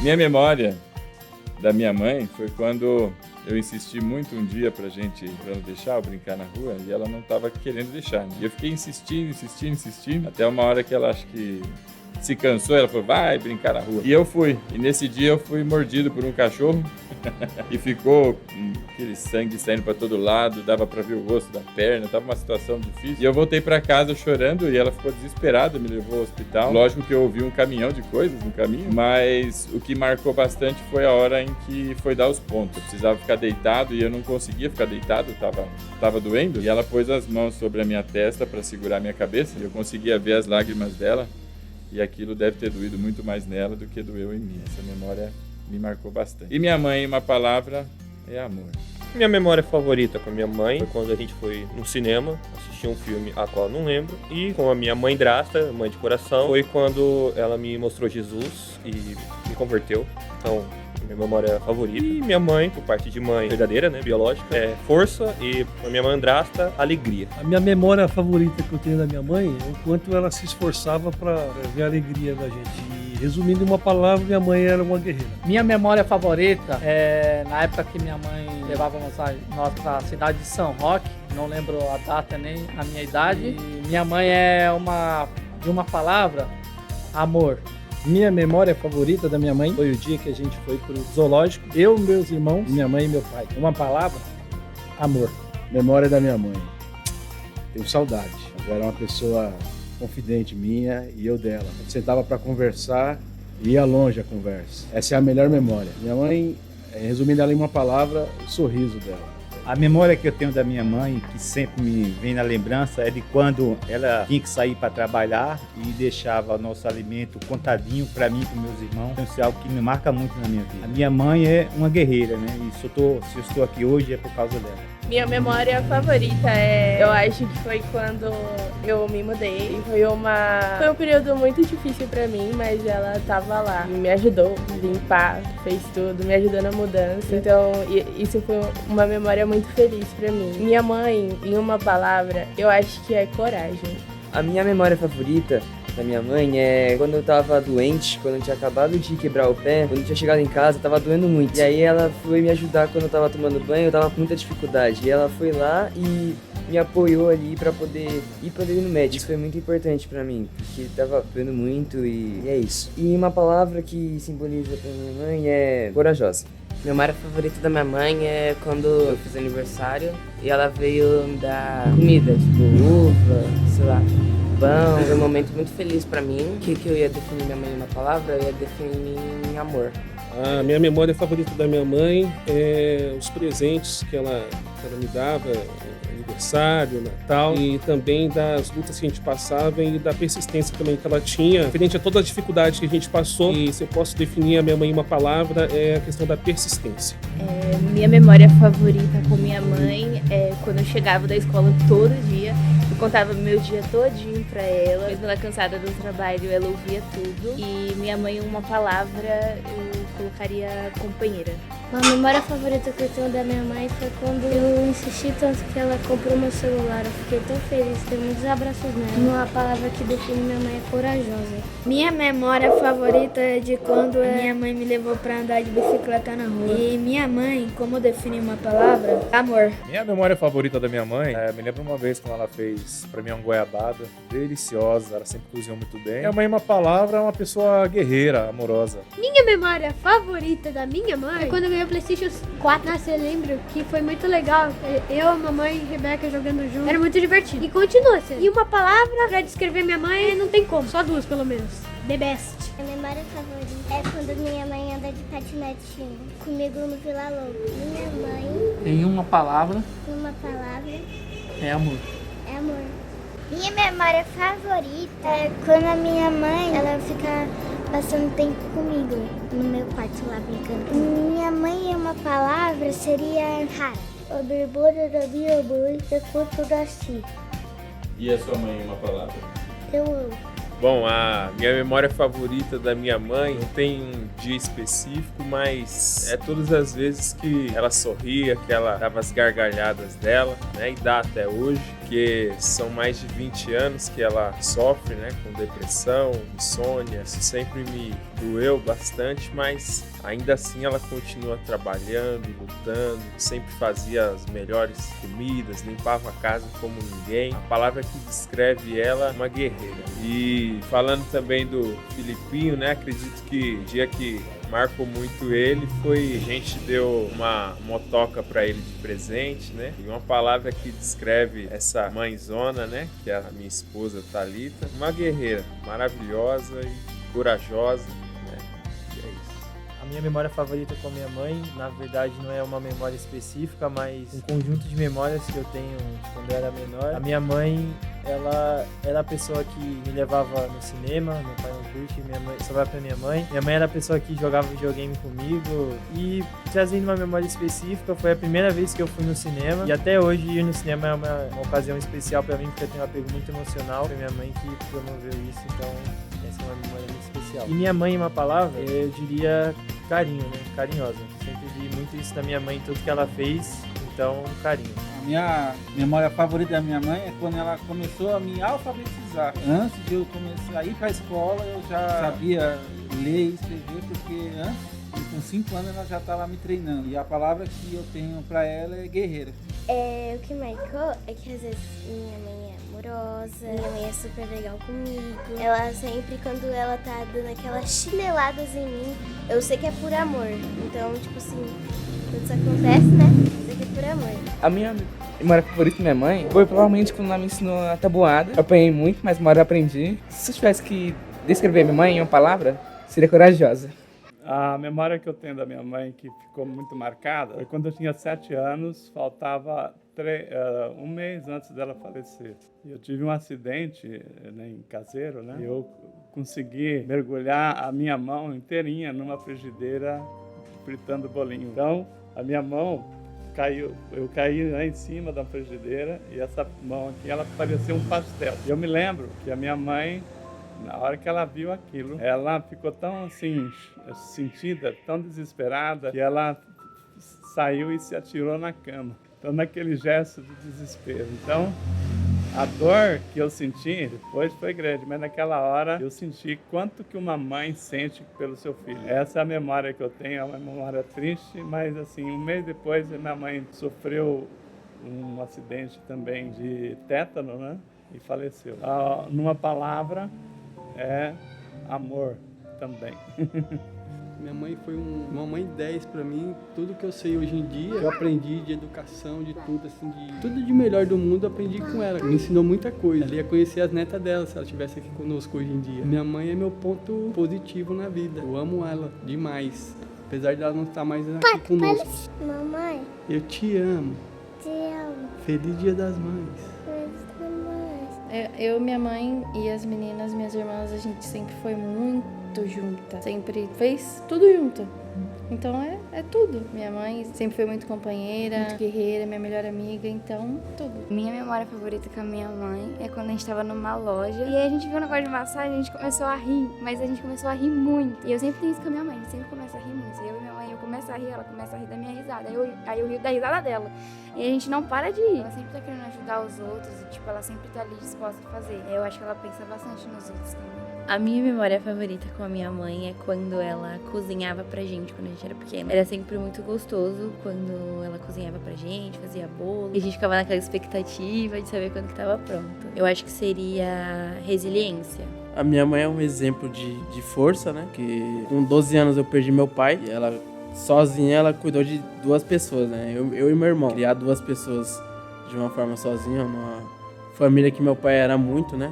Minha memória da minha mãe foi quando eu insisti muito um dia pra não deixar eu brincar na rua e ela não estava querendo deixar. E eu fiquei insistindo, até uma hora que ela acho que se cansou, ela falou, vai brincar na rua. E eu fui. E nesse dia eu fui mordido por um cachorro e ficou aquele sangue saindo para todo lado, dava para ver o rosto da perna, tava uma situação difícil. E eu voltei para casa chorando e ela ficou desesperada, me levou ao hospital. Lógico que eu ouvi um caminhão de coisas no caminho, mas o que marcou bastante foi a hora em que foi dar os pontos. Eu precisava ficar deitado e eu não conseguia ficar deitado, tava doendo. E ela pôs as mãos sobre a minha testa para segurar a minha cabeça e eu conseguia ver as lágrimas dela. E aquilo deve ter doído muito mais nela do que doeu em mim. Essa memória me marcou bastante. E minha mãe, uma palavra, é amor. Minha memória favorita com a minha mãe foi quando a gente foi no cinema, assistir um filme a qual eu não lembro. E com a minha mãe-drasta, mãe de coração, foi quando ela me mostrou Jesus e me converteu. Então, minha memória favorita. E minha mãe, por parte de mãe verdadeira, né, biológica, é força, e a minha madrasta, alegria. A minha memória favorita que eu tenho da minha mãe é o quanto ela se esforçava para ver a alegria da gente. E, resumindo em uma palavra, minha mãe era uma guerreira. Minha memória favorita é na época que minha mãe levava nós para a cidade de São Roque, não lembro a data nem a minha idade. E minha mãe é de uma palavra, amor. Minha memória favorita da minha mãe foi o dia que a gente foi pro zoológico, eu, meus irmãos, minha mãe e meu pai. Uma palavra, amor. Memória da minha mãe. Tenho saudade. Ela era uma pessoa confidente minha e eu dela. A gente sentava para conversar e ia longe a conversa. Essa é a melhor memória. Minha mãe, resumindo ela em uma palavra, o sorriso dela. A memória que eu tenho da minha mãe, que sempre me vem na lembrança, é de quando ela tinha que sair para trabalhar e deixava o nosso alimento contadinho para mim e para meus irmãos. Então, isso é algo que me marca muito na minha vida. A minha mãe é uma guerreira, né? E se eu estou aqui hoje é por causa dela. Minha memória favorita eu acho que foi quando eu me mudei. Foi um período muito difícil pra mim, mas ela tava lá, me ajudou a limpar, fez tudo, me ajudou na mudança. Então, isso foi uma memória muito feliz pra mim. Minha mãe, em uma palavra, eu acho que é coragem. A minha memória favorita da minha mãe é quando eu tava doente, quando eu tinha acabado de quebrar o pé, quando eu tinha chegado em casa, tava doendo muito. E aí ela foi me ajudar quando eu tava tomando banho, eu tava com muita dificuldade. E ela foi lá e me apoiou ali pra poder ir no médico. Isso foi muito importante pra mim, porque tava doendo muito e é isso. E uma palavra que simboliza pra minha mãe é corajosa. A memória favorita da minha mãe é quando eu fiz aniversário e ela veio me dar comida, tipo uva, sei lá, pão. Foi um momento muito feliz pra mim. O que eu ia definir minha mãe em uma palavra? Eu ia definir em amor. A minha memória favorita da minha mãe é os presentes que ela me dava, aniversário, Natal, e também das lutas que a gente passava e da persistência também que ela tinha, frente a toda a dificuldade que a gente passou. E se eu posso definir a minha mãe em uma palavra, é a questão da persistência. Minha memória favorita com minha mãe é quando eu chegava da escola todo dia, eu contava meu dia todinho pra ela. Mesmo ela cansada do trabalho, ela ouvia tudo. E minha mãe, uma palavra, eu colocaria companheira. Uma memória favorita que eu tenho da minha mãe foi quando eu insisti tanto que ela comprou meu celular. Eu fiquei tão feliz, dei muitos abraços nela. Uma palavra que define minha mãe é corajosa. Minha memória favorita é de quando minha mãe me levou pra andar de bicicleta na rua. E minha mãe, como define uma palavra? Amor. Minha memória favorita da minha mãe, me lembro uma vez quando ela fez pra mim uma goiabada deliciosa, ela sempre cozinhou muito bem. Minha mãe, uma palavra, é uma pessoa guerreira, amorosa. Minha memória favorita da minha mãe é quando eu ganhei o PlayStation 4. Nossa, eu lembro que foi muito legal. Eu, a mamãe e Rebeca jogando junto. Era muito divertido. E continua sendo. E uma palavra pra descrever minha mãe, não tem como. Só duas, pelo menos. The best. Minha memória favorita é quando minha mãe anda de patinete comigo no Vila Lobos. Minha mãe... Em uma palavra... é amor. É amor. Minha memória favorita é quando a minha mãe, ela fica passando tempo comigo no meu quarto lá brincando. Minha mãe é uma palavra, seria rara. O birbulho do birbulho, eu curto da si. E a sua mãe, uma palavra? Eu amo. Bom, a minha memória favorita da minha mãe não tem um dia específico, mas é todas as vezes que ela sorria, que ela dava as gargalhadas dela, né? E dá até hoje, que porque são mais de 20 anos que ela sofre, né, com depressão, insônia. Isso sempre me doeu bastante, mas ainda assim ela continua trabalhando, lutando, sempre fazia as melhores comidas, limpava a casa como ninguém. A palavra que descreve ela é uma guerreira. E falando também do Filipinho, né, acredito que o dia que marcou muito ele foi, a gente deu uma motoca para ele de presente, né? E uma palavra que descreve essa mãezona, né, que é a minha esposa Thalita, uma guerreira maravilhosa e corajosa, né? E é isso. A minha memória favorita com a minha mãe, na verdade, não é uma memória específica, mas um conjunto de memórias que eu tenho de quando eu era menor. A minha mãe, ela era a pessoa que me levava no cinema, meu pai não curte, minha mãe, só vai pra minha mãe. Minha mãe era a pessoa que jogava videogame comigo. E trazendo uma memória específica, foi a primeira vez que eu fui no cinema. E até hoje ir no cinema é uma ocasião especial pra mim, porque eu tenho um apego muito emocional. Foi minha mãe que promoveu isso, então essa é uma memória muito especial. E minha mãe, uma palavra, eu diria carinho, né? Carinhosa. Sempre vi muito isso da minha mãe, tudo que ela fez, então carinho. A minha memória favorita da minha mãe é quando ela começou a me alfabetizar. Antes de eu começar a ir para a escola, eu já sabia ler e escrever, porque antes, com 5 anos, ela já estava me treinando. E a palavra que eu tenho para ela é guerreira. O que marcou é que às vezes minha mãe é amorosa, minha mãe é super legal comigo. Ela sempre, quando ela tá dando aquelas chineladas em mim, eu sei que é por amor. Então, tipo assim, quando isso acontece, né? Eu sei que é por amor. A minha memória favorita da minha mãe foi provavelmente quando ela me ensinou a tabuada. Eu apanhei muito, mas uma hora eu aprendi. Se eu tivesse que descrever minha mãe em uma palavra, seria corajosa. A memória que eu tenho da minha mãe, que ficou muito marcada, foi quando eu tinha 7 anos, faltava um mês antes dela falecer. Eu tive um acidente, né, em caseiro, né? E eu consegui mergulhar a minha mão inteirinha numa frigideira fritando bolinho. Então, a minha mão caiu, eu caí lá em cima da frigideira e essa mão aqui, ela parecia um pastel. E eu me lembro que a minha mãe, na hora que ela viu aquilo, ela ficou tão assim, sentida, tão desesperada, que ela saiu e se atirou na cama. Então, naquele gesto de desespero. Então, a dor que eu senti depois foi grande, mas naquela hora eu senti quanto que uma mãe sente pelo seu filho. Essa é a memória que eu tenho, é uma memória triste, mas assim, um mês depois minha mãe sofreu um acidente também de tétano, né? E faleceu. Numa palavra, é amor também. Minha mãe foi uma mãe 10 pra mim. Tudo que eu sei hoje em dia, eu aprendi de educação, de tudo, assim, tudo de melhor do mundo eu aprendi com ela. Me ensinou muita coisa. Ela ia conhecer as netas dela se ela estivesse aqui conosco hoje em dia. Minha mãe é meu ponto positivo na vida. Eu amo ela demais. Apesar de ela não estar mais aqui conosco. Mamãe, Eu te amo. te amo. Feliz Dia das Mães. Eu, minha mãe e as meninas, minhas irmãs, a gente sempre foi muito junta. Sempre fez tudo junto. Então é tudo. Minha mãe sempre foi muito companheira, muito guerreira, minha melhor amiga, então tudo. Minha memória favorita com a minha mãe é quando a gente tava numa loja e aí a gente viu um negócio de massagem e a gente começou a rir, mas a gente começou a rir muito. E eu sempre tenho isso com a minha mãe, a gente sempre começa a rir muito. Eu e minha mãe, eu começo a rir, ela começa a rir da minha risada, aí eu rio da risada dela. E a gente não para de rir. Ela sempre tá querendo ajudar os outros e, tipo, ela sempre tá ali disposta a fazer. Eu acho que ela pensa bastante nos outros também. A minha memória favorita com a minha mãe é quando ela cozinhava pra gente quando a gente era pequena. Era sempre muito gostoso quando ela cozinhava pra gente, fazia bolo. E a gente ficava naquela expectativa de saber quando que tava pronto. Eu acho que seria resiliência. A minha mãe é um exemplo de força, né? Que com 12 anos eu perdi meu pai e ela sozinha ela cuidou de 2 pessoas, né? Eu e meu irmão. Criar 2 pessoas de uma forma sozinha, numa família que meu pai era muito, né?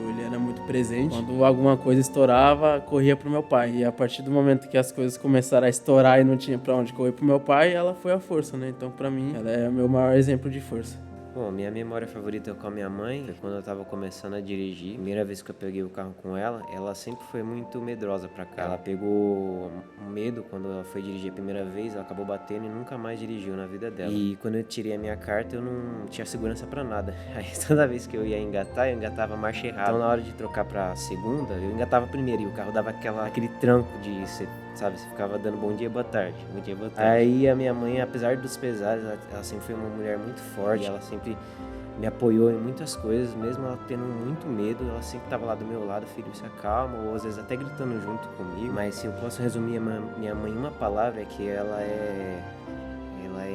Ele era muito presente. Quando alguma coisa estourava, corria pro meu pai. E a partir do momento que as coisas começaram a estourar e não tinha pra onde correr pro meu pai, ela foi a força, né? Então, pra mim, ela é o meu maior exemplo de força. Bom, minha memória favorita com a minha mãe foi quando eu tava começando a dirigir. Primeira vez que eu peguei o carro com ela sempre foi muito medrosa pra cá. Ela pegou medo quando ela foi dirigir a primeira vez, ela acabou batendo e nunca mais dirigiu na vida dela. E quando eu tirei a minha carta, eu não tinha segurança pra nada. Aí toda vez que eu ia engatar, eu engatava marcha errada. Então na hora de trocar pra segunda, eu engatava primeiro e o carro dava aquele tranco de, você ficava dando bom dia, boa tarde, bom dia, boa tarde. Aí a minha mãe, apesar dos pesares, ela sempre foi uma mulher muito forte, ela sempre me apoiou em muitas coisas, mesmo ela tendo muito medo, ela sempre estava lá do meu lado, filho, se acalma, ou às vezes até gritando junto comigo. Mas se eu posso resumir minha mãe em uma palavra, é que ela é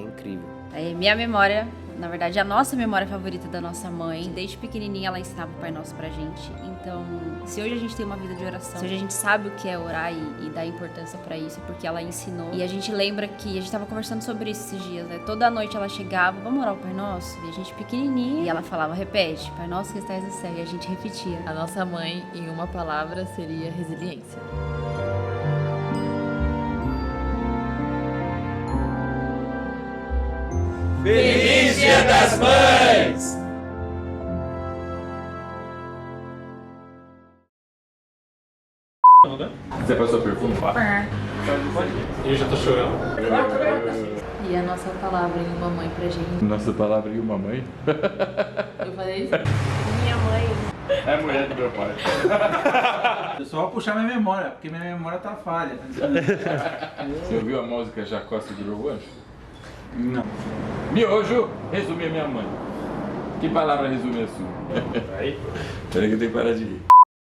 incrível. Minha memória, na verdade, a nossa memória favorita da nossa mãe, desde pequenininha ela ensinava o Pai Nosso pra gente. Então, se hoje a gente tem uma vida de oração, se hoje a gente sabe o que é orar e dá importância pra isso, é porque ela ensinou. E a gente lembra que a gente tava conversando sobre isso esses dias, né? Toda noite ela chegava, vamos orar o Pai Nosso? E a gente pequenininha, e ela falava, repete, Pai Nosso que estás no céu, e a gente repetia. A nossa mãe, em uma palavra, seria resiliência. Feliz Dia das Mães! Você passou perfume? Eu já tô chorando. E a nossa palavra em uma mãe pra gente. Nossa palavra e uma mãe? Eu falei isso? Minha mãe. É a mulher do meu pai. Eu só vou puxar minha memória, porque minha memória tá falha. Você ouviu a música Jacó segurou o anjo? Não. Miojo resume a minha mãe. Que palavra resume a sua? Peraí que eu tenho que parar de rir.